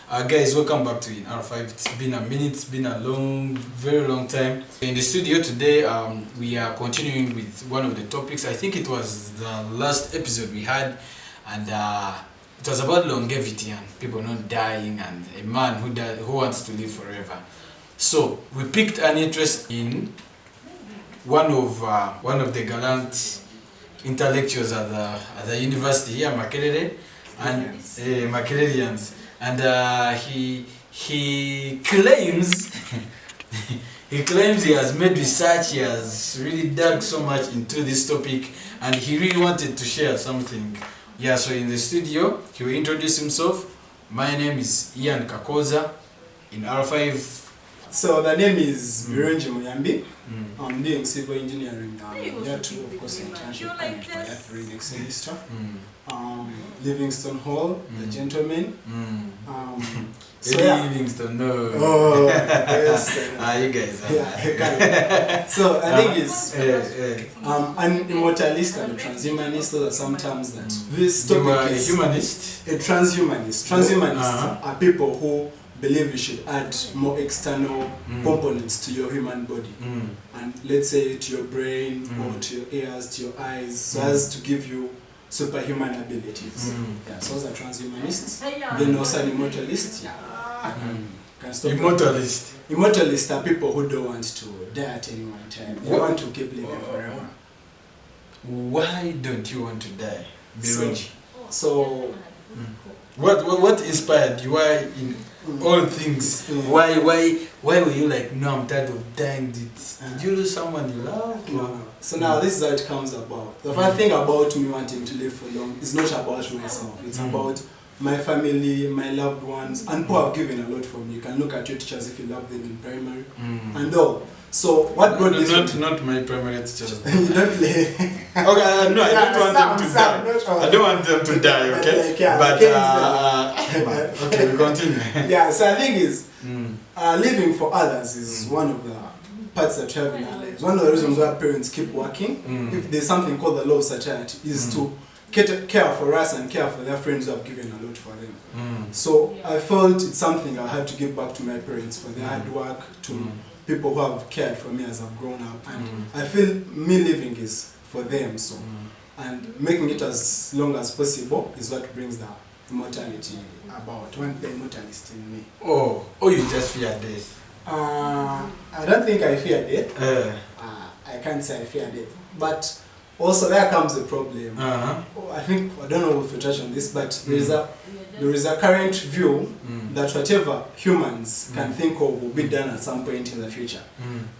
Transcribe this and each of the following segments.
Guys, welcome back to In R5. It's been a minute, it's been a very long time. In the studio today, we are continuing with one of the topics. I think it was the last episode we had, and it was about longevity and people not dying and a man who wants to live forever. So we picked an interest in one of the gallant intellectuals at the university here, Makerere, and Makererians. And he claims he claims he has made research, he has really dug so much into this topic, and he really wanted to share something. Yeah, so in the studio, he will introduce himself. My name is Ian Kakoza in R5. So the name is Bironji Muyambi. I'm doing civil engineering now. Year 2, of course, internship coming for that very next semester. Livingston Hall, the gentleman. Livingston, no. Oh, yes. You guys. Yeah, so I think it's an immortalist and a transhumanist. Those are some terms that this topic is. A humanist? A transhumanist. Transhumanists are people who believe you should add more external components to your human body, and let's say to your brain or to your ears, to your eyes, so as to give you superhuman abilities. Yeah, so those are transhumanists. Then also an immortalist. Immortalist. Immortalists are people who don't want to die at any one time. They want to keep living forever. Why don't you want to die, Bironji? So what inspired you? Why in all things? Why were you like, no, I'm tired of dying? Did you lose someone you love? No. So now this is how it comes about. The first thing about me wanting to live for long is not about myself. It's about my family, my loved ones, and people have given a lot for me. You can look at your teachers if you love them in primary and all. So what brought this? Not my primary teachers. You don't play. Okay, no, I don't want them to die. I don't want them to die. Okay, but okay, we continue. Yeah, so I think is living for others is one of the parts that we have in our lives. One of the reasons why parents keep working, if there's something called the law of satiety, is to care for us and care for their friends who have given a lot for them. So I felt it's something I had to give back to my parents for their hard work, to people who have cared for me as I've grown up, and I feel me living is for them. So and making it as long as possible is what brings the immortality about. One the immortalist in me. Oh, you just fear death. I don't think I fear death. I can't say I fear death, but also there comes a problem. I think, I don't know if we touch on this, but there is a current view that whatever humans can think of will be done at some point in the future.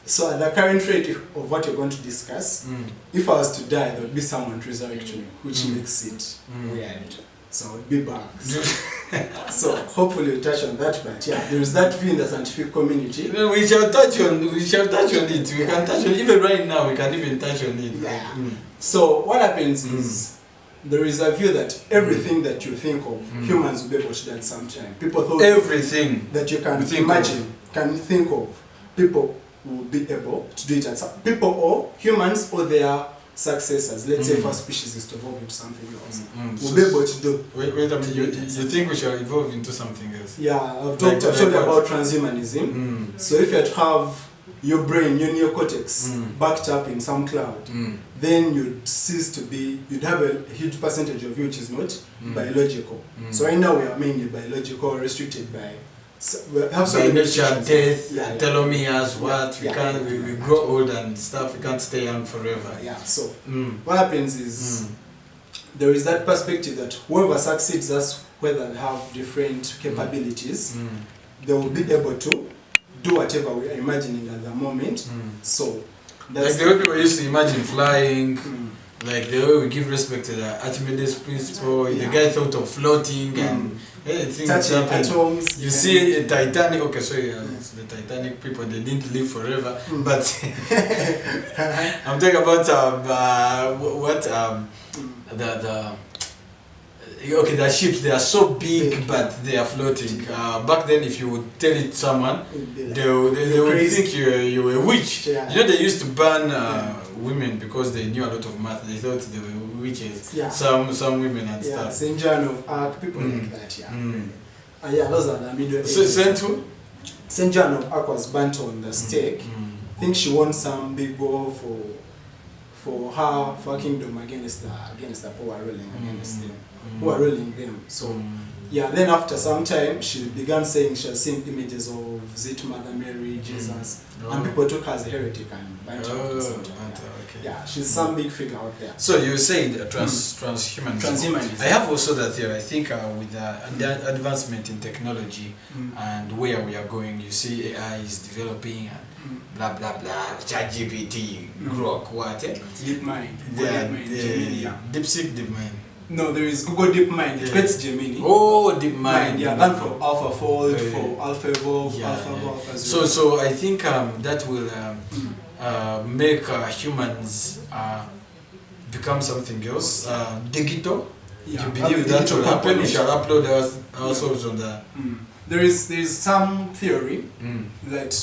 So at the current rate of what you're going to discuss, if I was to die, there would be someone to resurrect me, which makes it weird. So it would be bugs. So hopefully we touch on that, but yeah, there is that view in the scientific community. No, we shall touch on it. We can touch on it. Even right now, we can even touch on it. Yeah. So what happens is there is a view that everything that you think of, humans will be able to do at some time. People thought everything that you can imagine, can think of, people will be able to do it at some people or humans or their successors. Let's say first species is to evolve into something else. We'll be able to do. Wait a minute. You think we shall evolve into something else? Yeah, I've told you about transhumanism. So if you had to have your brain, your neocortex, backed up in some cloud, then you'd cease to be, you'd have a huge percentage of you which is not biological. So right now we are mainly biological, restricted by nature, death, telomeres, we grow old and stuff, we can't stay young forever. Yeah, so what happens is there is that perspective that whoever succeeds us, whether they have different capabilities, they will be able to do whatever we are imagining at the moment. So that's like the way people used to imagine flying, like the way we give respect to the Archimedes principle, the guy thought of floating and things atoms. You see a Titanic, okay, sorry, it's the Titanic people, they didn't live forever, but I'm talking about the ships, they are so big, but they are floating. Back then, if you would tell it to someone, they would think you were a witch. Yeah. You know, they used to ban women because they knew a lot of math. They thought they were witches. Yeah. Some women and stuff. St. John of Arc, people like that. Yeah. Yeah, those are the Middle So Ages. Saint who? Saint Joan of Arc was burnt on the stake. I think she won some big war for her kingdom against the power ruling against them, who are ruling them. So yeah, then after some time she began saying she has seen images of Zit Mother Mary, Jesus, and people took her as a heretic and burnt her. Okay. Yeah, she's some big figure out there. So you say transhumanism. Transhumanism. I have also that theory. I think with the advancement in technology and where we are going, you see AI is developing and blah blah blah. ChatGPT, Grok, what? DeepMind, DeepSeek, DeepMind. No, there is Google DeepMind. It creates Gemini. Oh, DeepMind. Yeah, that for AlphaFold, for AlphaEvolve, AlphaGo, So I think that will make humans become something else, digital. Yeah, you believe that will happen? We shall upload ourselves on the... There is some theory that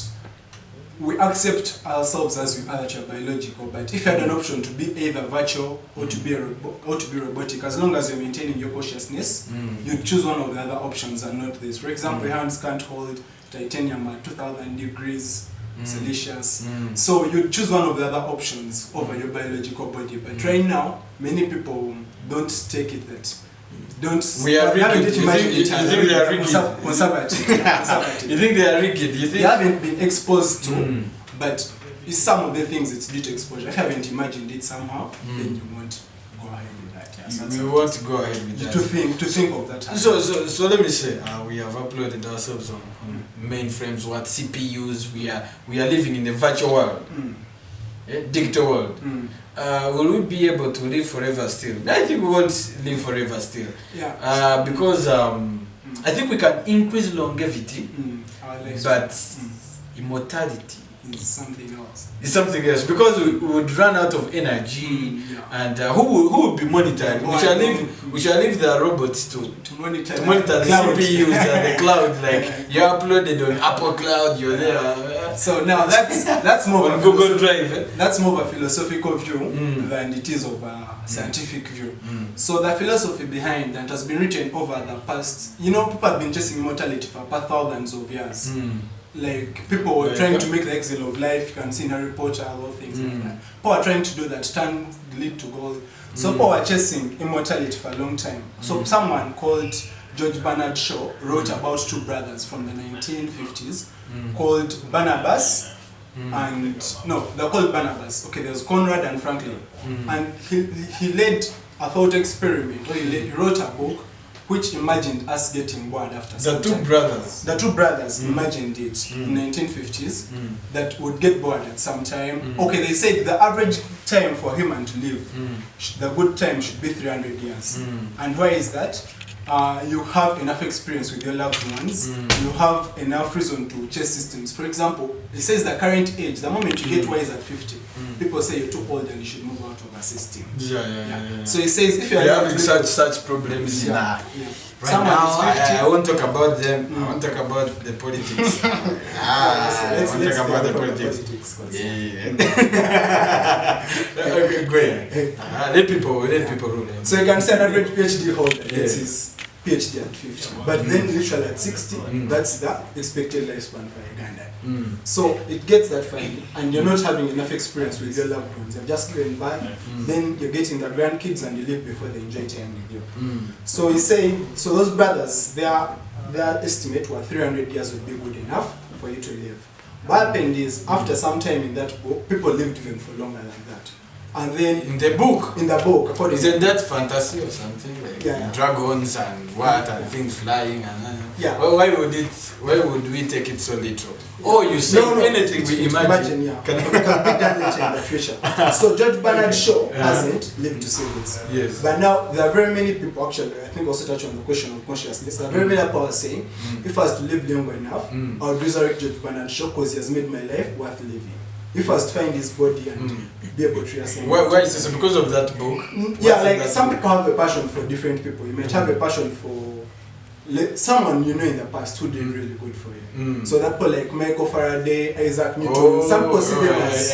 we accept ourselves as we are that are biological, but if you had an option to be either virtual or to be robotic, as long as you're maintaining your consciousness, you'd choose one of the other options and not this. For example, your hands can't hold titanium at 2000 degrees Celsius. So you'd choose one of the other options over your biological body. But right now, many people don't take it that. We are rigid. You think they are rigid? Conservative. You think they are rigid? You think they haven't been exposed to, but it's some of the things it's due to exposure. If you haven't imagined it somehow, then you won't go ahead with that. Yeah, we want to go ahead with that. To think of that. So let me say, we have uploaded ourselves on mainframes, what CPUs. We are living in the virtual world, digital world. Will we be able to live forever still? I think we won't live forever still. Yeah. Because I think we can increase longevity, but immortality is something else. It's something else because we would run out of energy, and who will be monitoring? We shall leave the robots to monitor the CPUs and the cloud. Like you're uploaded on Apple Cloud, you're there. So now that's more on Google Drive. That's more of a philosophical view than it is of a scientific view. So the philosophy behind that has been written over the past. You know, people have been chasing immortality for thousands of years. Like people were trying to make the exile of life. You can see in Harry Potter, all things like that. People are trying to do that, turn lead to gold. So people were chasing immortality for a long time. So someone called George Bernard Shaw wrote about two brothers from the 1950s called Barnabas and no, they're called Barnabas. Okay, there's Conrad and Franklin, and he led a thought experiment. Or he wrote a book which imagined us getting bored after some time. The two brothers imagined it in 1950s that would get bored at some time. Okay, they said the average time for a human to live, the good time should be 300 years. And why is that? You have enough experience with your loved ones, you have enough reason to chase systems. For example, it says the current age, the moment you get wise at 50, people say you're too old and you should move out of a system. Yeah. So it says if you're having such problems, right now, I won't talk about them. I won't talk about the politics. Let's talk about the politics. Okay, go ahead. Let people rule. So you can say an average PhD holder gets his PhD at 50, but then literally at 60, that's the expected lifespan for a Uganda. So it gets that fine, and you're not having enough experience with your loved ones. You're just going by, then you're getting the grandkids, and you live before they enjoy time with you. So he's saying, so those brothers, their estimate were 300 years would be good enough for you to live. What happened is, after some time in that book, people lived even for longer than that. And then in the book, according isn't that fantasy or something like dragons and what and things flying and why would we take it so literal? Oh, you say anything we imagine can be done later in the future. So George Bernard Shaw hasn't lived to see this. Yes. But now there are very many people actually. I think also touch on the question of consciousness. There are very many people saying, if I was to live long enough, I would resurrect George Bernard Shaw because he has made my life worth living. If I was to find his body and be able to hear something. Why is this? Because of that book? Yeah, like some people have a passion for different people. You might have a passion for someone you know in the past who did really good for you. So that people like Michael Faraday, Isaac Newton, some people see them as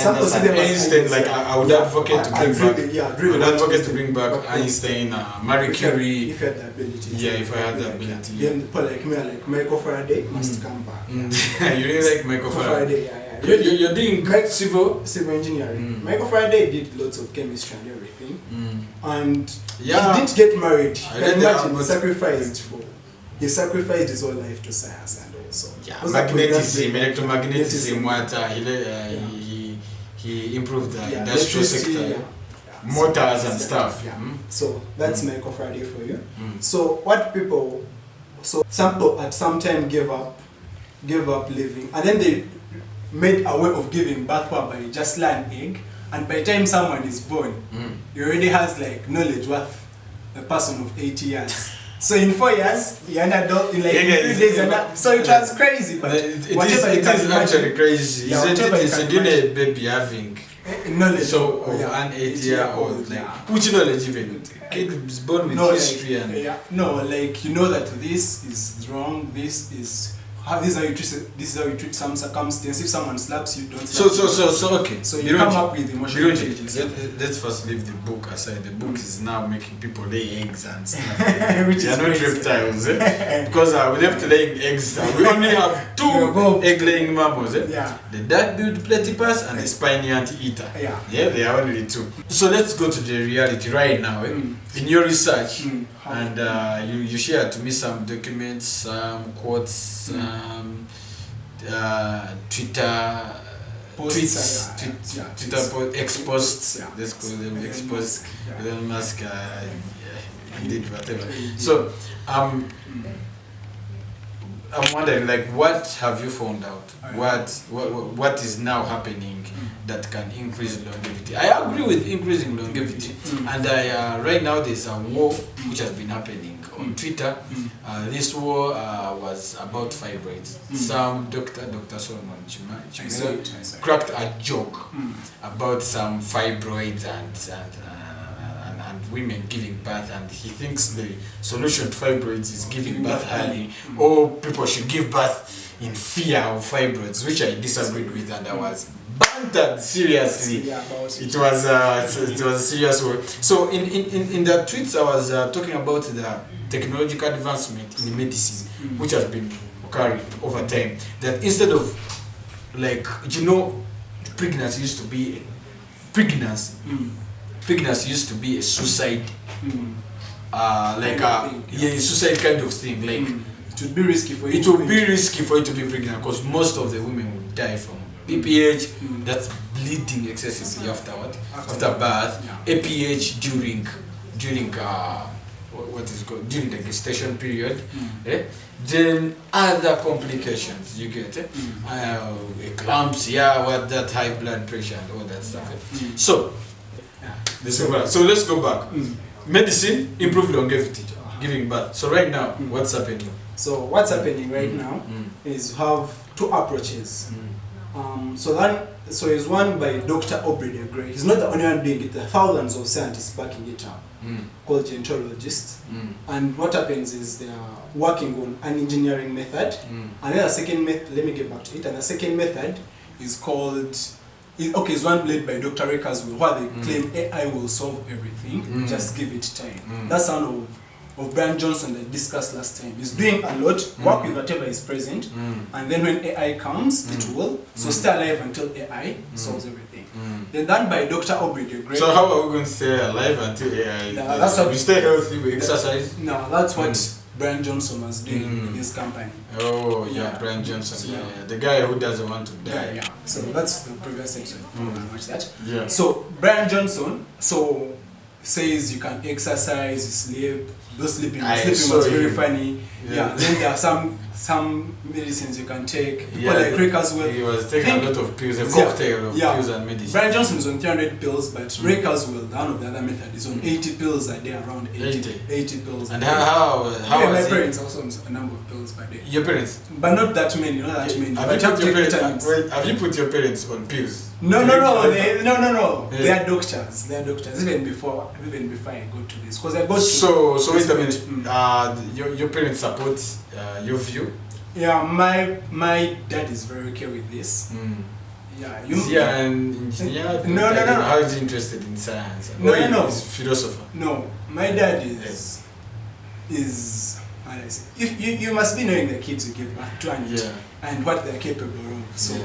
some people see them as Einstein. Like I would advocate to bring back. I would advocate to bring back Einstein, Marie Curie. If you had the ability. Yeah, if I had the ability. Then people like me, like Michael Faraday, must come back. You really like Michael Faraday? Yeah. You're doing civil engineering. Michael Faraday did lots of chemistry and everything, and he Yeah. didn't get married. I Can read you that imagine? about- He sacrificed his whole life to science and also. Yeah, Those are magnetism, products- electromagnetism, what he improved the industrial sector, motors and stuff. Yeah. So that's Michael Faraday for you. So some people at some time gave up living, and then they made a way of giving birth by just lay an egg, and by the time someone is born, he already has like knowledge worth a person of 80 years. So in 4 years, you're an adult in like 3 days and that. So it was crazy, but it is actually crazy. It's a baby having knowledge so of an 8-year-old. Like, which knowledge even? Kid is born with history and like you know that this is wrong. This is how you treat some circumstance. If someone slaps you, don't slap so okay. So you come up with emotional intelligence. Let's first leave the book aside. The book is now making people lay eggs and stuff. Which They is are not crazy. reptiles, because we left laying eggs. We only have 2 egg-laying mammals. Yeah. The dark-billed platypus and the spiny anteater. Yeah. They are only 2. So let's go to the reality right now. In your research, and you shared to me some documents, some quotes, some Twitter Posts, tweets, Twitter ex-posts. Let's call them ex-posts. Elon Musk did whatever. So I'm wondering, like, what have you found out? What is now happening that can increase longevity? I agree with increasing longevity, and right now there's a war which has been happening on Twitter. This war was about fibroids. Some Dr. Solomon Chimere cracked a joke about some fibroids and women giving birth, and he thinks the solution to fibroids is giving birth early, or people should give birth in fear of fibroids, which I disagreed with, and I was bantered seriously. It was a serious word. So in the tweets I was talking about the technological advancement in medicine, which has been occurring over time, that instead of, like, pregnancy used to be a suicide, suicide kind of thing. Like, it would be risky for you. It would be risky for you to be pregnant because most of the women would die from BPH, that's bleeding excessively after birth, APH during during the gestation period, then other complications you get, eclampsia, that high blood pressure and all that stuff. So let's go back. Medicine, improve longevity, giving birth. So right now, what's happening? So what's happening right now is you have 2 approaches. So is one by Dr. Aubrey de Grey. He's not the only one doing it. There are thousands of scientists backing it up, called gerontologists. And what happens is they are working on an engineering method. And then the second method, let me get back to it. And the second method is called, is one led by Dr. Ray Kurzweil, where they claim AI will solve everything, just give it time. That's one of Brian Johnson that I discussed last time. He's doing a lot, work with whatever is present, and then when AI comes, it will. So stay alive until AI solves everything. Then done by Dr. Aubrey de Grey. So how are we going to stay alive until AI? That's what we stay healthy, we exercise? No, that's what Brian Johnson was doing with his campaign. Oh, Brian Johnson, the guy who doesn't want to die. So that's the previous episode. Watch that. Yeah. So Brian Johnson says you can exercise, sleep. Those sleeping was very funny. Then there are some medicines you can take. Like Ray Kurzweil. He was taking a lot of pills, a cocktail of pills and medicine. Brian Johnson is on 300 pills, but Ray Kurzweil, one of the other method, is on 80 pills a day, around 80 pills. And how my parents also on a number of pills per day. Your parents? But not that many, Have you put your parents on pills? No. Yeah. They are doctors. They are doctors. Even before I got to this, because I got to So wait a minute. Your parents support your view? Yeah, my dad is very okay with this. Yeah, Is he an engineer? No. How is he interested in science? No. He's a philosopher. No, my dad is how do I say? If you must be knowing the kids you give birth to and what they're capable of. So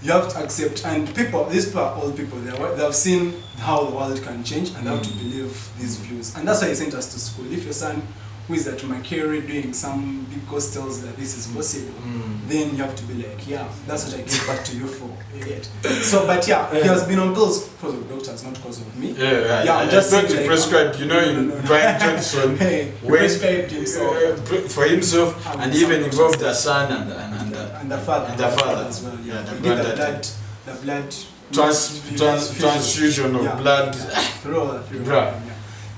you have to accept, and these people are old people. They've seen how the world can change, and they have to believe these views. And that's why he sent us to school. If your son who is at Makerere doing some big course tells that this is possible, then you have to be like, yeah, that's what I give back to you for. You get? So, but yeah, he has been on pills because of doctors, not because of me. I'm just going to prescribe, Brian Johnson prescribed himself for himself, and even involved the son and the father as well. Yeah, the he did the blood transfusion of blood. Through.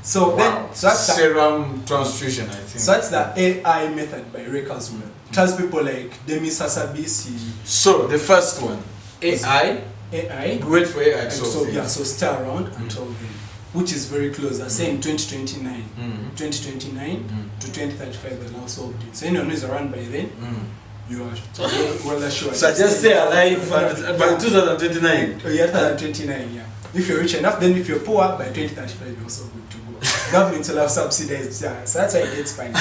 So that's serum transfusion, I think. So that's the AI method by Rick as well. It has people like Demi Sasabisi. So the first one, AI. Wait for AI. So stay around until then, which is very close. I say in 2029, 2029 to 2035 they'll now solve it. So anyone who is around by then, you are well assured. So just stay alive by 2029. Yeah, 2029. Yeah. If you're rich enough, then if you're poor, by 2035 you're also good to go. Government will have subsidized, so that's why it gets fine.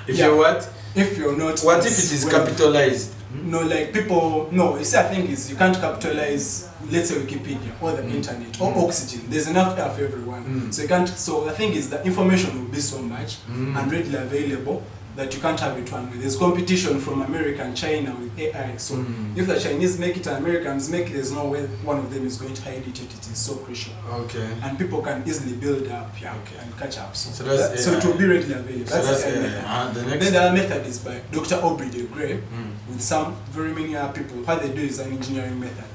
If you're what? If you're not. What if it is capitalized? No, like people. No, you see, I think is you can't capitalize. Let's say Wikipedia or the internet or oxygen. There's enough air for everyone, so you can't. So the thing is, the information will be so much and readily available that you can't have it one way. There's competition from America and China with AI. So if the Chinese make it and Americans make it, there's no way one of them is going to hide it. It is so crucial. Okay. And people can easily build up and catch up. So it will be readily available. So that's the method. Then the other method is by Dr. Aubrey de Grey with some very many other people. What they do is an engineering method.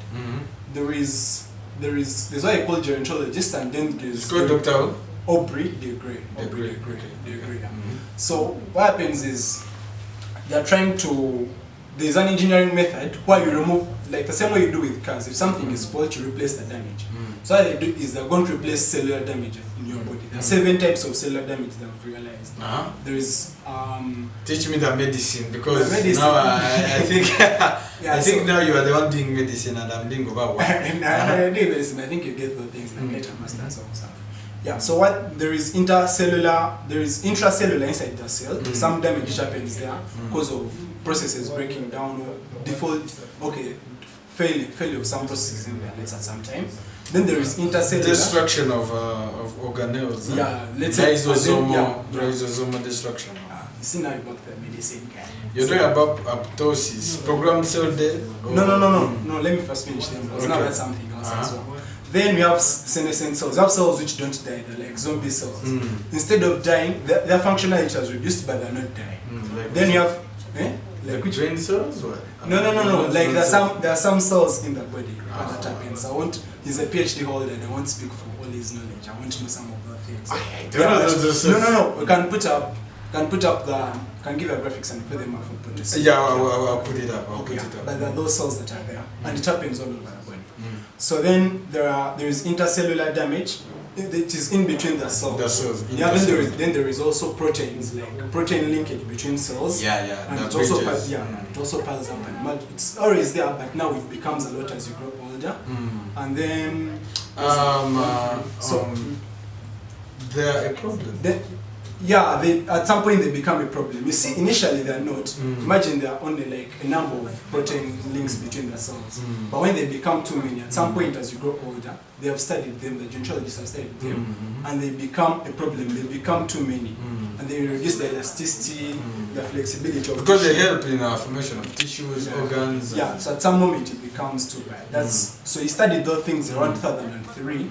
There's what I call gerontologist, and then there's it's called Dr. Aubrey de Grey. So what happens is they're trying to. There's an engineering method where you remove, like the same way you do with cars. If something is spoiled, you replace the damage. So what they do is they're going to replace cellular damage in your body. There are 7 types of cellular damage that I've realized. There is teach me the medicine, because now I think I think now you are the one doing medicine and I'm doing over one. I do medicine. I think you get the things like later masters or something. Yeah, so there is intracellular inside the cell. Some damage happens there because of processes breaking down or failure of some processes in there at some time. Then there is intercellular destruction of organelles. Yeah, let's say lysosomal destruction. You see now about the medicine guy. You're talking about apoptosis, programmed cell death? No. Let me first finish them, because now that's something else as well. Then we have senescent cells. We have cells which don't die, they're like zombie cells. Instead of dying, their functionality has reduced, but they're not dying. Then you have like which brain cells? What? No. Like there are some cells in the body that happens. He's a PhD holder and I won't speak for all his knowledge. I want to know some of the things. No. We can give you graphics and put them up for put. Yeah, I'll put it up. But there are those cells that are there, and it happens all over the body. So then there is intercellular damage. It is in between the cells. Then there is also proteins, like protein linkage between cells. And it also piles up and it's always there, but now it becomes a lot as you grow older. And then they're a problem. At some point they become a problem. You see, initially they are not. Imagine there are only like a number of protein links between the cells. But when they become too many, at some point as you grow older, they have studied them, the gerontologists have studied them, and they become a problem. They become too many. And they reduce the elasticity, the flexibility of because they help in the formation of tissues, organs. So at some moment it becomes too bad. So he studied those things around 2003.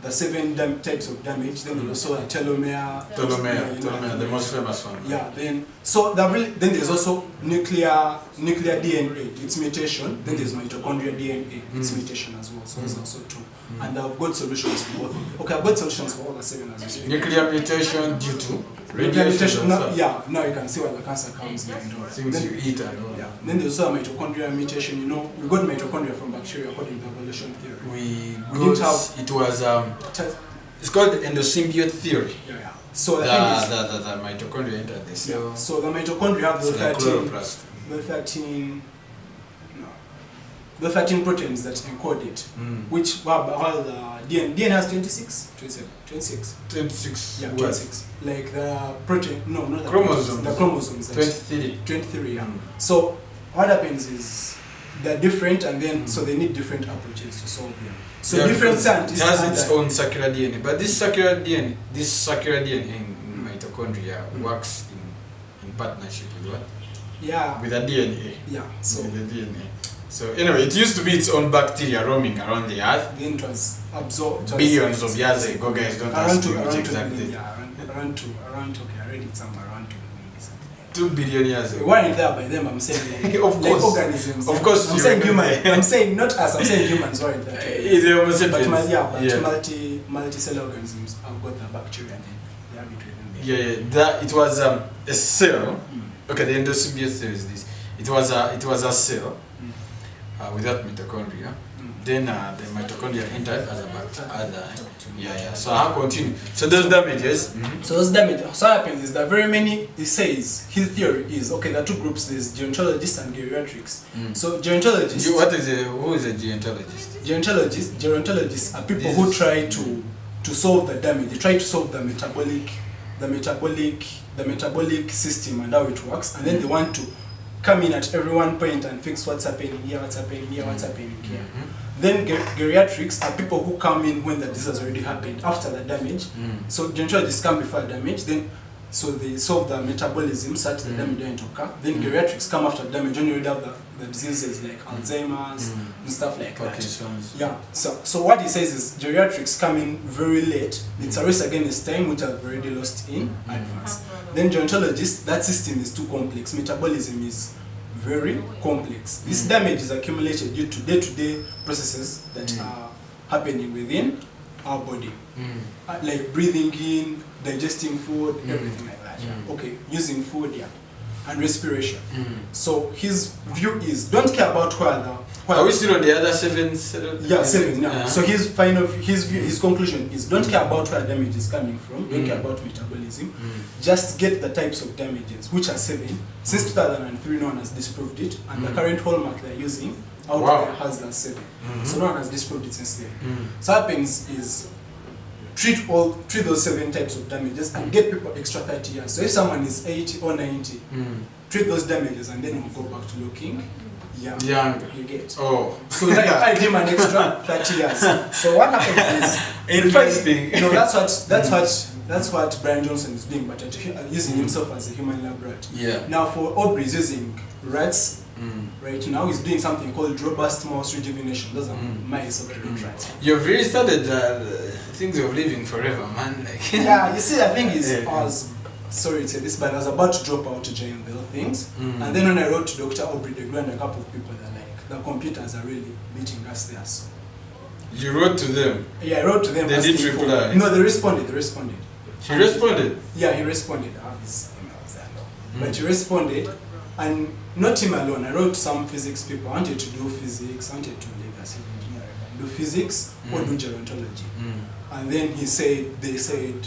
The 7 types of damage. Then there's also a telomere, the most famous one. Then there's also nuclear DNA, its mutation. Then there's mitochondrial DNA, its mutation as well. So there's also two. And I've got solutions for both. Okay, I've got solutions for all the 7 as well. Nuclear mutation due to Nuclear mutation, radiation. now you can see where the cancer comes in. Things you eat and all. Yeah. Then there's also a mitochondrial mutation. You know, we got mitochondria from bacteria according to evolution theory. We didn't got, have it was it's called the endosymbiote theory. yeah. So The the mitochondria enter the cell. So the mitochondria have So the chloroplast. the 13 proteins that encode it, which while the DNA has 26, 26. Yeah, what? 26. Like the protein, no, not the Chromosomes. The chromosomes. 23. 23, yeah. So what happens is they're different, and then so they need different approaches to solve them. So Yeah, different because scientists it has have its that- own circular DNA, but this circular DNA in mitochondria works in partnership with what? Yeah. With the DNA. Yeah. So With the DNA. So anyway, it used to be its own bacteria roaming around the earth. then it was absorbed. Billions of years ago, guys, don't around ask to me which around exactly. around okay, I read it somewhere around 2 maybe something like that. 2 billion years They ago. weren't there by them, I'm saying like, Of like course. organisms. Of course I'm you saying remember. human. I'm saying not us, I'm saying humans weren't there. Is it Homo sapiens? But multi-cellular organisms have got the bacteria and then they have it within them. That it was a cell. Okay, the endosymbiote theory is this. It was a cell without mitochondria. Then the mitochondria entered as a bacteria. So I'll continue. So those damages. So those damage, so what happens is that very many, he says, his theory is, okay, there are 2 groups, there's gerontologists and geriatrics. So gerontologists, Who is a gerontologist? gerontologists are people who try to solve the damage. They try to solve the metabolic system and how it works, and then they want to come in at every one point and fix what's happening here, what's happening here, what's happening here. Then geriatrics are people who come in when the disease has already happened, after the damage. So gerontologists come before damage, then so they solve the metabolism such that the damage doesn't occur. Then geriatrics come after damage when you already have the diseases like Alzheimer's and stuff like that. Yeah. So what he says is geriatrics come in very late. It's a race against time, which I've already lost in advance. Then gerontologists, that system is too complex. Metabolism is very complex. This damage is accumulated due to day-to-day processes that are happening within our body, like breathing in, digesting food, everything like that. Okay, using food, and respiration. So his view is don't care about Are we still on the other 7? Yeah, 7 now. So his conclusion is don't care about where damage is coming from, don't care about metabolism, just get the types of damages, which are 7. Since 2003, no one has disproved it, and the current hallmark they're using out there has that 7. So no one has disproved it since then. So what happens is treat those 7 types of damages and get people extra 30 years. So if someone is 80 or 90, treat those damages and then we'll go back to looking young. You get. Oh. So like I give him an extra 30 years. So what happens is interesting. No, that's what Brian Johnson is doing, but using himself as a human lab rat. Now for Aubrey is using rats. Right now he's doing something called robust mouse rejuvenation. Those are mice of rats. You've really started things of living forever, man. Like yeah, you see, the thing is, I was sorry to say this, but I was about to drop out to join the things, and then when I wrote to Dr. Aubrey de Grand, a couple of people that like the computers are really beating us there. So you wrote to them? Yeah, I wrote to them. They didn't reply? No, they responded. He responded? Yeah, he responded. I have his emails there, but he responded. And not him alone, I wrote to some physics people. I wanted to do physics, I wanted to do physics or do gerontology. And then they said,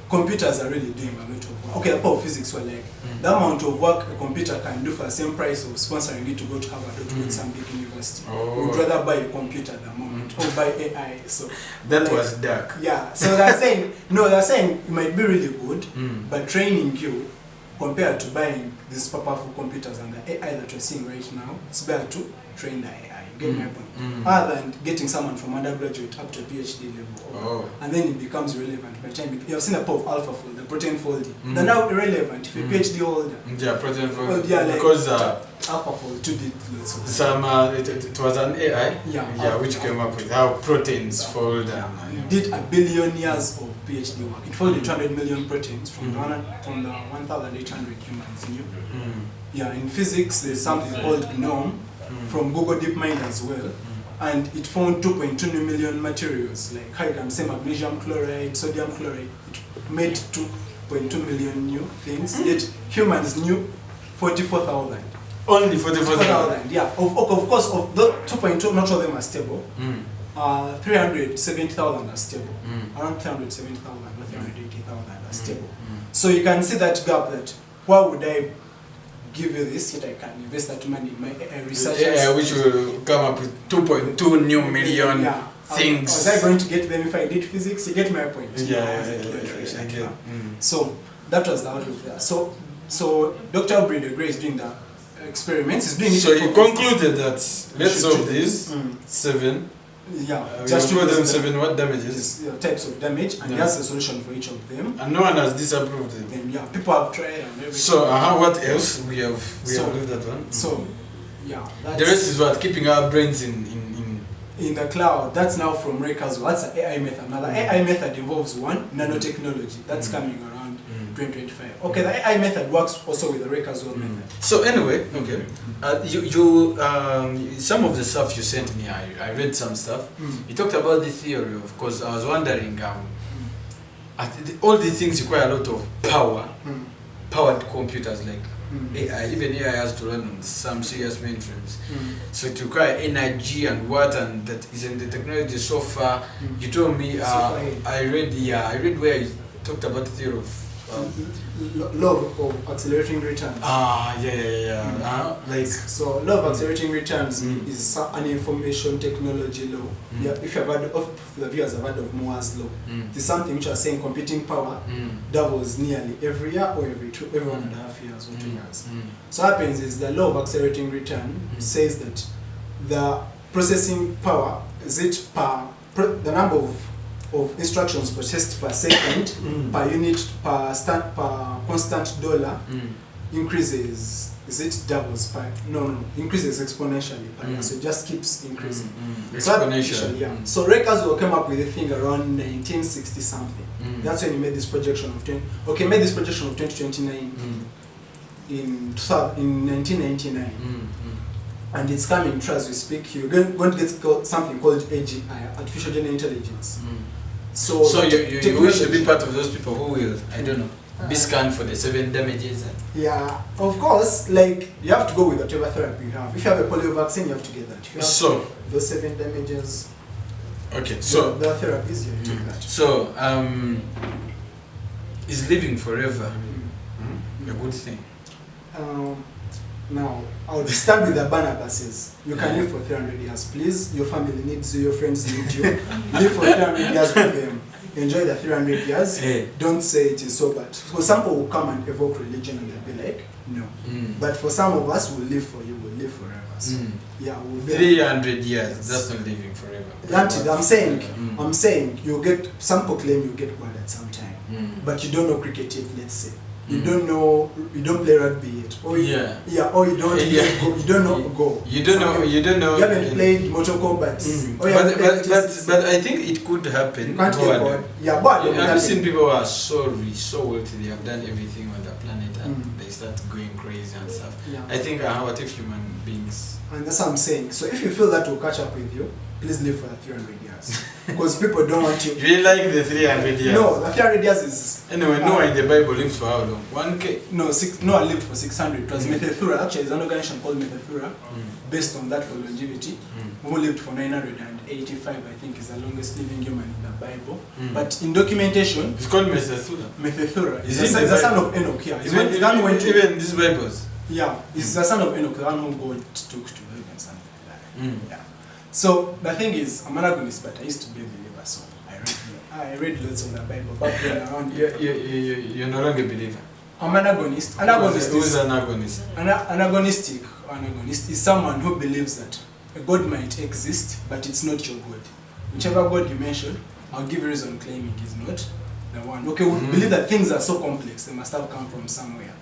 computers are really doing a lot of work. Okay, about physics were like, the amount of work a computer can do for the same price of sponsoring it to go to Harvard or to go to some big university. We'd rather buy a computer at the moment or buy AI. So that was dark. Yeah, so they're saying it might be really good, but training you compared to buying these powerful computers and the AI that you're seeing right now, it's better to train the AI. You get my point? Other than getting someone from undergraduate up to a PhD level, and then it becomes relevant by the time you have seen a power of AlphaFold, the protein folding. They're now irrelevant if you're a PhD holder. Yeah, protein folding. Well, yeah, like because AlphaFold did lots of it was an AI, which came up with how proteins fold. Did a billion years of PhD work. It folded 200 million proteins from the 1,800 humans knew. Yeah, in physics, there's something called GNOME from Google DeepMind as well. And it found 2.2 million materials, like how you can say magnesium chloride, sodium chloride. It made 2.2 million new things, yet humans knew 44,000. Only 44,000? Yeah. Of course, of the 2.2, not all of them are stable. 370,000 are stable. Around 370,000 or 380,000 are stable. So you can see that gap, that why would I give you this, yet I can invest that money in my research. Yeah, which will come up with 2.2 new million things. Was I going to get them if I did physics? You get my point. I get. So that was the outlook there. So Dr. Aubrey de Grey is doing the experiments. He's doing it. So he concluded that let's solve this 7. Yeah, just to them 7 what damages? Types of damage, and he has a solution for each of them. And no one has disapproved it. Then people have tried and everything. So what else? We have lived that one. So yeah, the rest is what, keeping our brains in the cloud. That's now from Raker's. That's an AI method. Now the AI method involves one, nanotechnology. That's coming around 2025. Okay, the AI method works also with the Raker's method. So anyway, okay, some of the stuff you sent me, I read some stuff. You talked about the theory, of course. I was wondering, all these things require a lot of powered computers, like AI. Even AI has to run on some serious mainframes. So it requires energy and what, and that isn't the technology so far. You told me, I read where you talked about the theory of law of accelerating returns. So law of accelerating returns is an information technology law. Yeah, if you have heard of, the viewers have heard of Moore's law, it's something which are saying computing power doubles nearly every year or every 1.5 years or 2 years. So what happens is the law of accelerating return says that the processing power is it the number of instructions processed per second per unit per constant dollar increases. Is it doubles per increases exponentially per year, so it just keeps increasing. Exponentially. Yeah. So Rakers will come up with a thing around 1960 something. That's when he made this projection of 2029 in 1999. And it's coming true as we speak. You're going to get something called AGI, artificial general intelligence. So you wish to be part of those people who will, I don't know, be scanned for the 7 damages? Yeah, of course, like, you have to go with whatever therapy you have. If you have a polio vaccine, you have to get that. If you have those 7 damages, okay, so the therapies, you take that. So, is living forever a good thing? Now, I'll start with the Barnabas. You can live for 300 years, please. Your family needs you, your friends need you. Live for 300 years with them. Enjoy the 300 years. Don't say it is so bad. For some people will come and evoke religion and they'll be like, no. But for some of us, we'll live for you, we'll live forever. So, yeah, we'll 300 years, that's not living forever. I'm saying, you'll get, some people claim you'll get bored at some time. But you don't know cricket yet, let's say. You don't know, you don't play rugby yet. Or or you don't go, you don't know go. You don't know. You haven't played Mortal Kombat. But I think it could happen. You can't get bored. Yeah, but have you seen people who are so rich, so wealthy, they have done everything on the planet and they start going crazy and stuff. Yeah. I think what if human beings? And that's what I'm saying. So if you feel that will catch up with you, please live for the 300 years. Because people don't want you. You really like the 300 years? No, the 300 years is... Anyway, Noah in the Bible lived for how long? 1K? No, Noah lived for 600. It was Makerere. Actually, there's an organization called Makerere, based on that for longevity, who lived for 985, I think, is the longest living human in the Bible. But in documentation... It's called Makerere. Makerere. He's the son of Enoch, yeah. Even these Bibles? Yeah, he's the son of Enoch, the one who God took to heaven and something like that. Yeah. So the thing is, I'm an agonist, but I used to be a believer, so I read lots of the Bible back then around. You're no longer a believer. I'm an agonist. An agonist Who's an agonist? An agonist is someone who believes that a God might exist, but it's not your God. Whichever God you mention, I'll give a reason claiming he's not the one. Okay, we believe that things are so complex, they must have come from somewhere.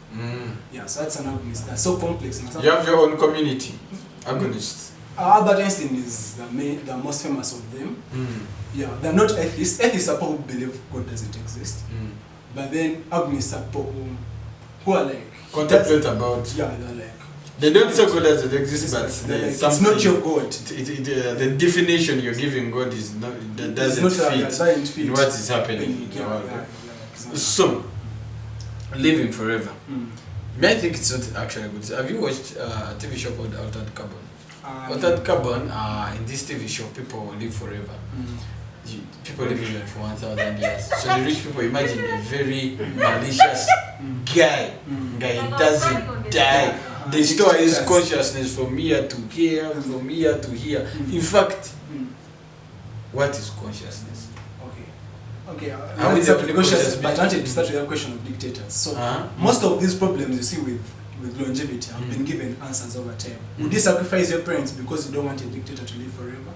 Yeah, so that's an agonist. They're so complex. You have your own community, agonists. Albert Einstein is the most famous of them. Yeah, they're not atheists. Atheists are people who believe God doesn't exist. But then agonists are people who are like contemplate about. Yeah, they're like. They don't say God doesn't exist, but like, it's not your God. The definition you're giving God is not that doesn't fit in what is happening in the world. So, living forever. I think it's not actually good. Have you watched a TV show called Altered Carbon? Altered Carbon, in this TV show, people live forever. People live even for 1,000 years. So the rich people, imagine a very malicious guy. Guy doesn't die. They store his consciousness from here to here, from here to here. In fact, what is consciousness? Okay, I wanted to start with a question of dictators. So most of these problems you see with longevity have been given answers over time. Would you sacrifice your parents because you don't want a dictator to live forever?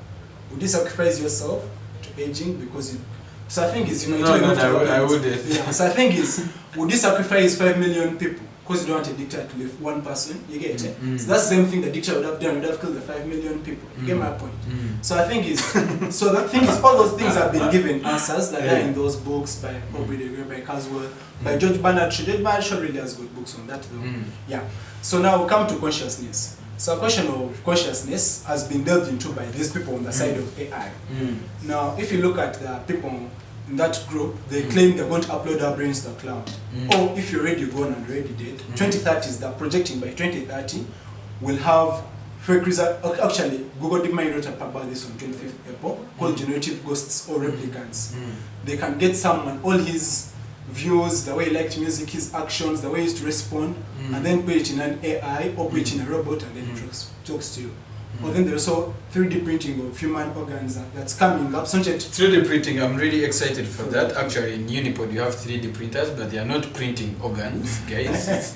Would you sacrifice yourself to aging because you... So I think it's... I wouldn't. Yeah, so I think it's... Would you sacrifice 5 million people because you don't want a dictator to live one person? You get it? So that's the same thing the dictator would have done. Would have killed the 5 million people. You get my point? So I think it's... So that thing is, all those things have been given answers like that in those books by Aubrey de Grey, by Caswell, by George Bernard Shaw. George Bernard Shaw really has good books on that though. Yeah. So now we come to consciousness. So a question of consciousness has been delved into by these people on the side of AI. Now, if you look at the people in that group, they claim they're going to upload our brains to the cloud. Or if you're already gone and already dead, 2030 is they're projecting by 2030 we'll have fake result. Actually, Google DeepMind wrote up about this on 25th April called generative ghosts or replicants. They can get someone, all his views, the way he liked music, his actions, the way he used to respond, and then put it in an AI or put it in a robot and then it talks to you. Or then there's also 3D printing of human organs that's coming up. 3D printing, I'm really excited for that. Actually, in Unipod you have 3D printers, but they are not printing organs, guys.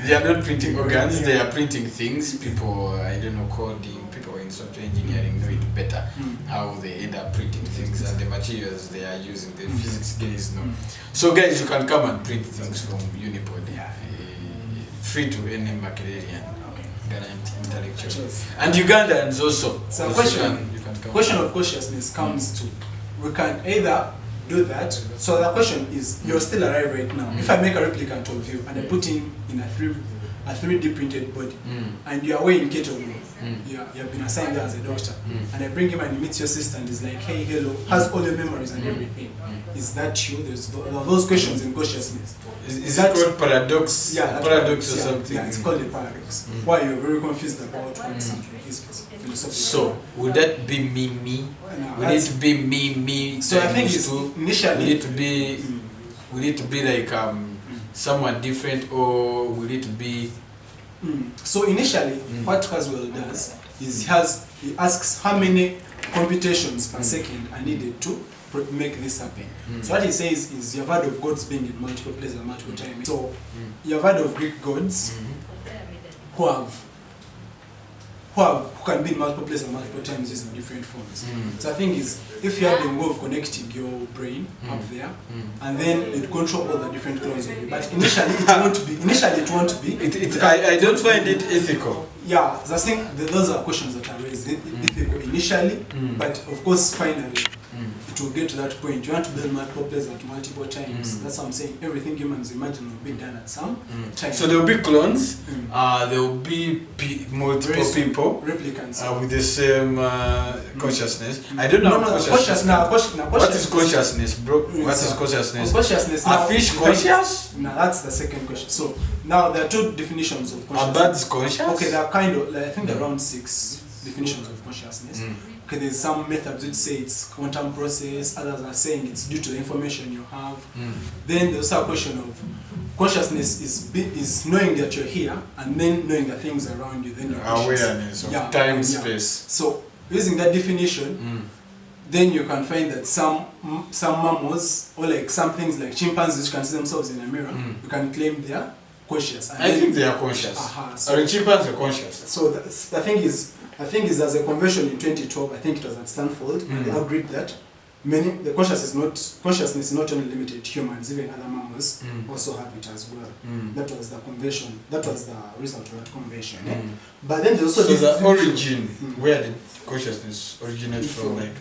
They are not printing organs, they are printing things. People, I don't know, coding, people in software engineering know it better, how they end up printing things and the materials they are using, the physics guys know. So guys, you can come and print things from Unipod. Free to any Makerere. And Ugandans also. So question of consciousness comes to, we can either do that. So the question is, you're still alive right now. If I make a replicant of you and I put in a 3D printed body, and you're away in Kettle, you've been assigned there as a doctor, and I bring him and he meets your sister and is like, hey, hello, has all your memories and everything. Is that you? There's those questions in consciousness. Is that called paradox? Yeah, paradox or something? Yeah, it's called a paradox. Why you're very confused about what something is philosophical. So, would that be me? Would it be me? So I think it's initially... Would it be like someone different, or would it be... So initially, what Caswell does is he asks how many computations per second are needed to make this happen. So what he says is, you've heard of gods being in multiple places at multiple times. So you've heard of Greek gods who can be in multiple places at multiple times using different forms. So I think is, if you have the goal of connecting your brain up there, and then it control all the different clones of you. But initially it won't be. I don't find it ethical. Yeah, I think those are questions that are raised ethical initially, but of course finally it will get to that point. You want to build multiple places at multiple times. That's what I'm saying. Everything humans imagine will be done at some time. So there will be clones. There will be multiple people, replicants, with the same consciousness. I don't know. What is consciousness, bro? What is consciousness? Consciousness. Are fish conscious? No, that's the second question. So now there are two definitions of consciousness. Are birds conscious? Okay, there are kind of, I think there are around 6 definitions of consciousness. Okay, there's some methods which say it's quantum process, others are saying it's due to the information you have. Then there's a question of consciousness is knowing that you're here and then knowing the things around you. Then you're awareness of time, space. So using that definition, then you can find that some mammals, or like some things like chimpanzees, can see themselves in a mirror. You can claim they are conscious. And I think they are conscious. Or chimpanzees are conscious. So the thing is, there's a convention in 2012, I think it was at Stanford, and they agreed that the consciousness is not only limited to humans, even other mammals also have it as well. That was the convention. That was the result of that convention. But then there's also the origin. Where did consciousness originate from? Like,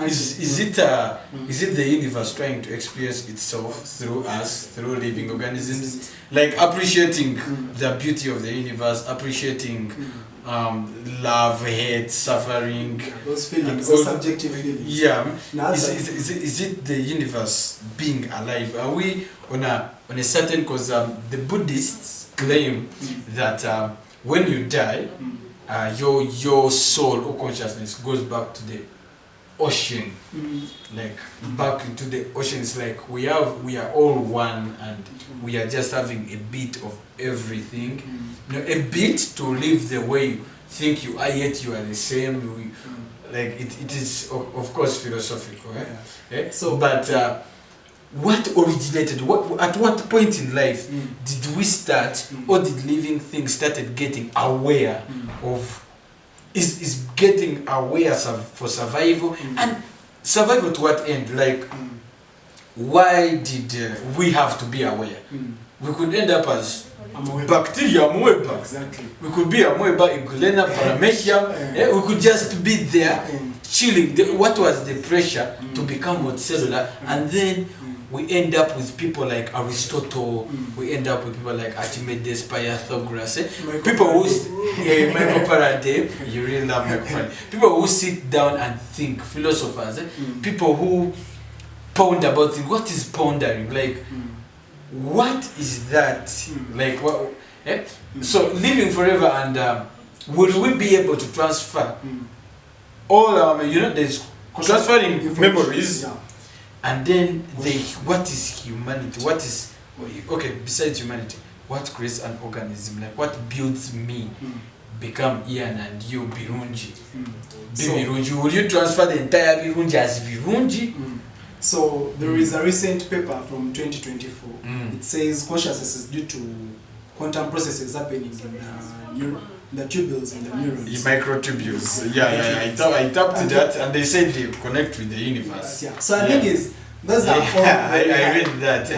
is it the universe trying to experience itself through us, through living organisms, like appreciating the beauty of the universe, appreciating love, hate, suffering, those feelings, those subjective feelings. Yeah. Is it the universe being alive? Are we on a certain, because the Buddhists claim that when you die, your soul or consciousness goes back to the ocean, like back into the ocean. It's like we are all one, and we are just having a bit of everything. You know, a bit to live the way you think you are, yet you are the same. Like it is of course philosophical. Eh? So, but what originated? At what point in life did we start, or did living things started getting aware of? Is getting aware for survival, and survival to what end? Like, why did we have to be aware? We could end up as bacteria amoeba. Exactly. We could be amoeba, Igulena, Paramecium. We could just be there chilling. What was the pressure to become what cellular? And then we end up with people like Aristotle. We end up with people like Archimedes, Pythagoras. People who Makerere. You really love Makerere. People who sit down and think, philosophers. People who ponder about things. What is pondering? Like, what is that? Like, what? So living forever, and will we be able to transfer all there's transferring memories. And then what is humanity? What is, okay, besides humanity, what creates an organism? Like, what builds me? Become Ian and you, Birunji. Birunji. Will you transfer the entire Birunji as Birunji? So there is a recent paper from 2024. It says consciousness is due to quantum processes happening in the tubules in the neurons. Microtubules. I tapped that, and they said they connect with the universe. So I think those are all. I read that.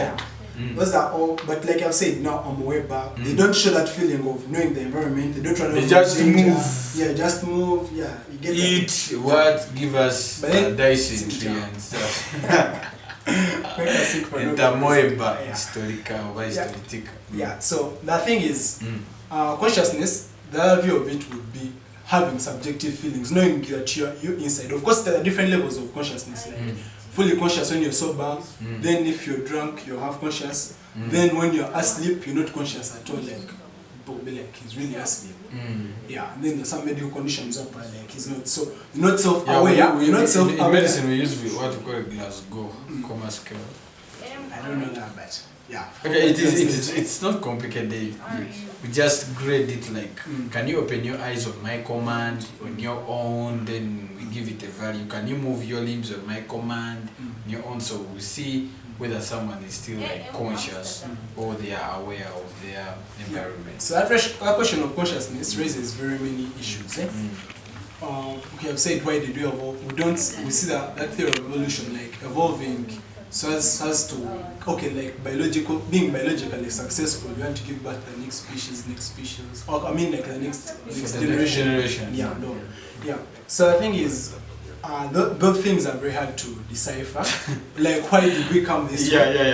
Those are all, but like I've said, now I'm way back. They don't show that feeling of knowing the environment. They don't try to. They just move. Yeah, just move. Yeah, you get eat that. what? Give us dysentery and stuff. And amoeba historical. Yeah. So the thing is, consciousness. The other view of it would be having subjective feelings, knowing that you're inside. Of course, there are different levels of consciousness. Like fully conscious when you're sober. Then if you're drunk, you're half conscious. Then when you're asleep, you're not conscious at all. Like, people will be like, he's really asleep. Yeah. And then there's some medical conditions up like he's not so. You're not self-aware. You're not self-aware. In medicine, we use what we call a Glasgow coma scale. I don't know that, but yeah. Okay, it's not complicated. We just grade it like, can you open your eyes on my command, on your own, then we give it a value. Can you move your limbs on my command, on your own? So we see whether someone is still like conscious or they are aware of their environment. So that question of consciousness raises very many issues. We have said, why did we evolve? We see that theory of evolution, like evolving so as to, okay, like being biologically successful, you want to give birth to the next species, or I mean like the next generation. Yeah. So the thing is, those things are very hard to decipher. Like, why did we come this way?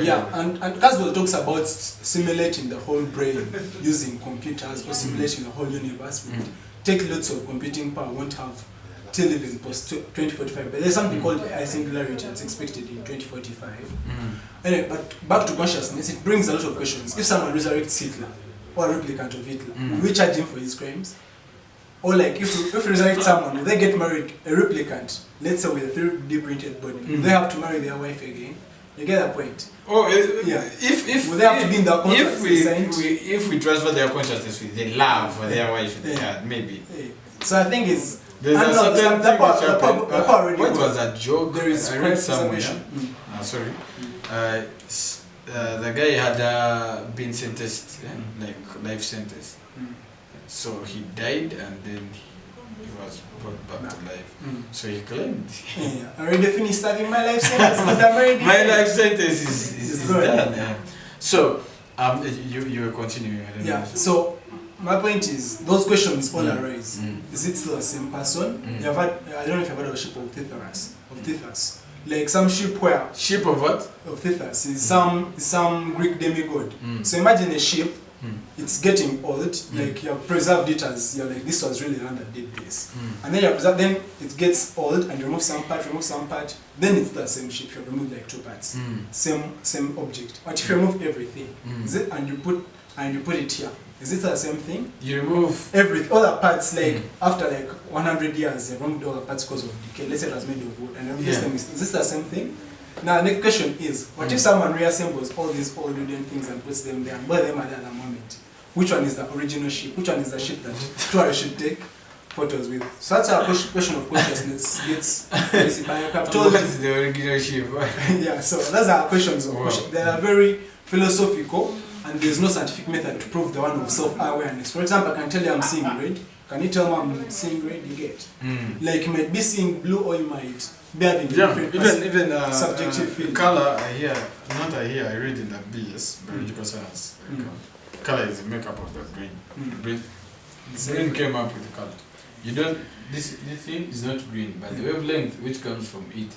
Yeah. And Caswell talks about simulating the whole brain using computers, or simulating the whole universe. Take lots of computing power, won't have till even post 2045, but there's something called singularity that's expected in 2045. Anyway, but back to consciousness, it brings a lot of questions. If someone resurrects Hitler, or a replicant of Hitler, will we charge him for his crimes? Or like, if we resurrect someone, will they get married, a replicant, let's say with a 3D printed body, will they have to marry their wife again? You get that point? Oh, yeah. If will they have to be in their contract? If we transfer their consciousness with the love for their wife, maybe. So I think it's. There's a certain thing which happened. What was that joke? There is I read somewhere. Sorry. The guy had been sentenced, like life sentence. So he died, and then he was brought back to life. So he claimed. Yeah, I already finished serving my life sentence. My life sentence is good. done. Yeah. So, you were continuing. I don't Yeah. know. So my point is, those questions all arise. Is it still the same person? You have had, I don't know if you've heard of a ship of Tethys. Like some ship where Ship of what? of Tethys is some Greek demigod. So imagine a ship. It's getting old, like you have preserved it as you're like, this was really another dead base. And then you have preserved, then it gets old and you remove some part, then it's the same ship, you have removed like 2 parts. Same object. But if you remove everything, is it, and you put it here, is it the same thing? You remove All the parts, like after like 100 years, you removed all the parts because of decay. Let's say it was made of wood, and then this thing is this the same thing? Now, the next question is, what if someone reassembles all these old wooden things and puts them there and buy them at the other moment? Which one is the original ship? Which one is the ship that tourists should take photos with? So that's our question of consciousness gets basic. But I've told you. what's the original ship? Yeah, so that's our questions of question. They are very philosophical, and there's no scientific method to prove the one of self-awareness. For example, I can tell you I'm seeing red. Can you tell me I'm seeing red? You get? Like you might be seeing blue, or you might be having different even subjective feeling. Color, I read in the BS, biological science. Color is the makeup of the brain. Brain came up with the color. You don't, this thing is not green, but the wavelength which comes from it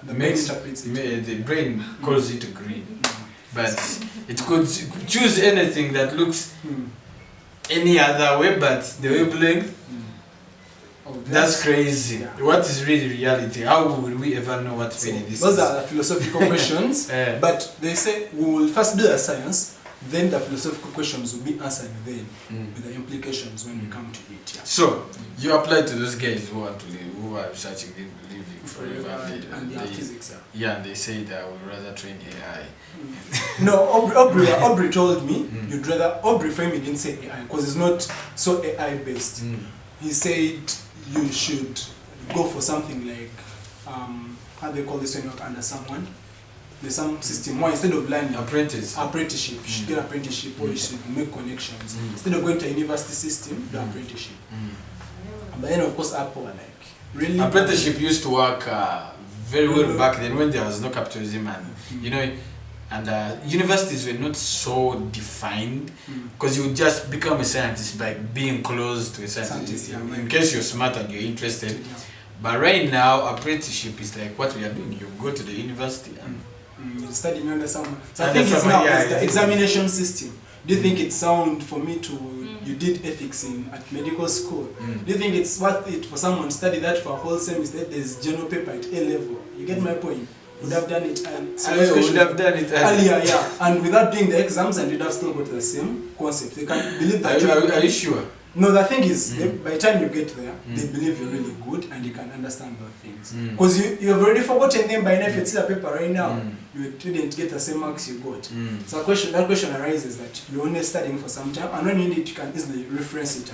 the makes brain interprets it. the brain calls it green. But it could choose anything that looks any other way, but the wavelength, that's crazy. Yeah. What is really reality? How will we ever know what really this Those is? are the philosophical questions, but they say we will first do the science, then the philosophical questions will be answered then with the implications when we come to it. Yeah. So you apply to those guys who want to live, who are researching living forever, and physics. Yeah, and they say that I would rather train AI. No, Aubrey told me you'd rather. Aubrey Femi didn't say AI because it's not so AI based. He said you should go for something like how they call this when you're under someone. There's some system where instead of learning apprenticeship, you should get apprenticeship, or you should make connections. Instead of going to a university system, do apprenticeship. But then of course Apple are like really apprenticeship used to work very well back then when there was no capitalism, and you know, and universities were not so defined because you would just become a scientist by being close to a scientist in case you're smart and you're interested. But right now apprenticeship is like what we are doing. You go to the university and you study under someone. So I think it's now the examination system. Do you think it's sound for me to, you did ethics at medical school, do you think it's worth it for someone to study that for a whole semester? There's journal paper at A level. You get my point? Would have done it earlier, yeah. And without doing the exams, and you'd have still got the same concept. They can't believe that. Are you sure? No, the thing is, by the time you get there, they believe you're really good and you can understand the things. Because you have already forgotten them by now. If you see the paper right now, you didn't get the same marks you got. So that question arises that you're only studying for some time, and when you need it, you can easily reference it.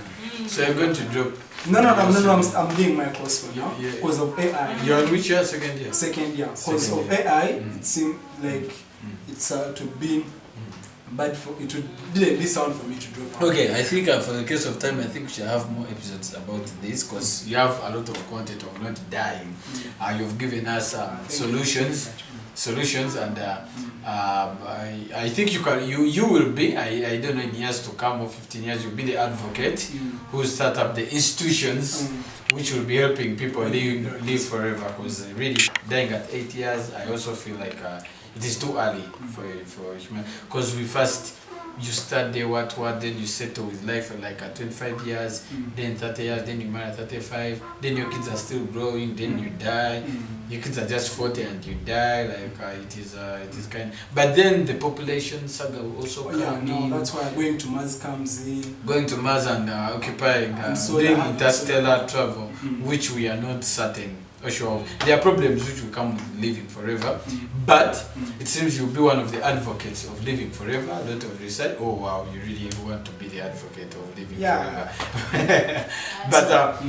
So you're going to drop? No, I'm doing my course for now because of AI. You're in which year? Second year? Second year. Because of AI, it seemed like it's to be... But didn't sound for me to drop out. Okay, I think for the case of time, I think we should have more episodes about this because you have a lot of content of not dying. You've given us solutions, and I think you will be. I don't know, in years to come or 15 years, you'll be the advocate who start up the institutions which will be helping people live forever. Because really dying at 8 years, I also feel like. It is too early for human, because you start there then you settle with life for like at 25 years, then 30 years, then you marry at 35, then your kids are still growing, then you die, your kids are just 40 and you die, like it is kind. But then the population saga will also come in. That's why going to Mars comes in. Going to Mars and occupying, doing interstellar travel, which we are not certain. Sure, there are problems which will come with living forever, but it seems you'll be one of the advocates of living forever. A lot of research. Oh wow, you really want to be the advocate of living forever. But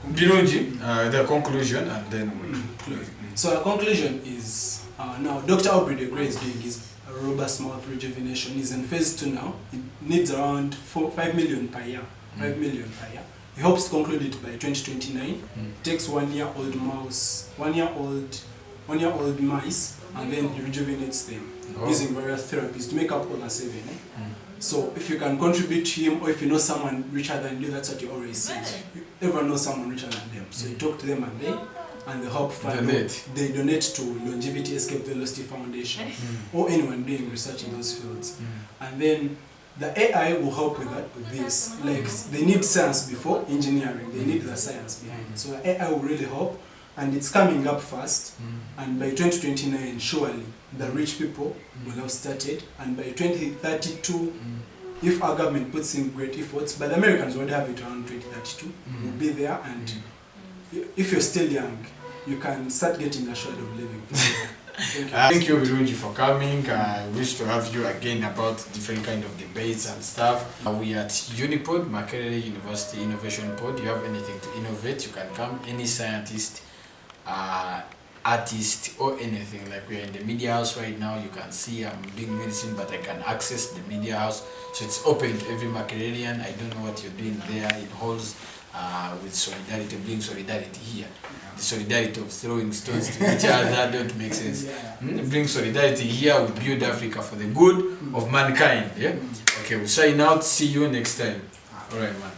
Birunji, the conclusion, and then So the conclusion is now Dr. Aubrey de Grey is doing his robust mouth rejuvenation. He's in phase 2 now. It needs around 5 million per year. 5 million per year. He hopes to conclude it by 2029. Takes 1 year old mouse, 1 year old mice, and then he rejuvenates them using various therapies to make up all the 7. So if you can contribute to him, or if you know someone richer than you, that's what he always says. Everyone knows someone richer than them. So you talk to them and they help fund. They donate to Longevity Escape Velocity Foundation or anyone doing research in those fields. And then the AI will help with this. Like they need science before engineering. They need the science behind it. So the AI will really help, and it's coming up fast. And by 2029, surely the rich people will have started. And by 2032, if our government puts in great efforts, but the Americans already have it around 2032, we'll be there. And if you're still young, you can start getting assured of living. Thank you, Virunji, for coming. I wish to have you again about different kind of debates and stuff. We are at Unipod, Makerere University Innovation Pod. You have anything to innovate, you can come. Any scientist, artist, or anything. Like we are in the media house right now. You can see I'm doing medicine, but I can access the media house. So it's open to every Makererian. I don't know what you're doing there in halls. With solidarity, bring solidarity here. The solidarity of throwing stones to each other don't make sense. Bring solidarity here, we build Africa for the good of mankind. Yeah. Okay, we'll sign out. See you next time. All right, man.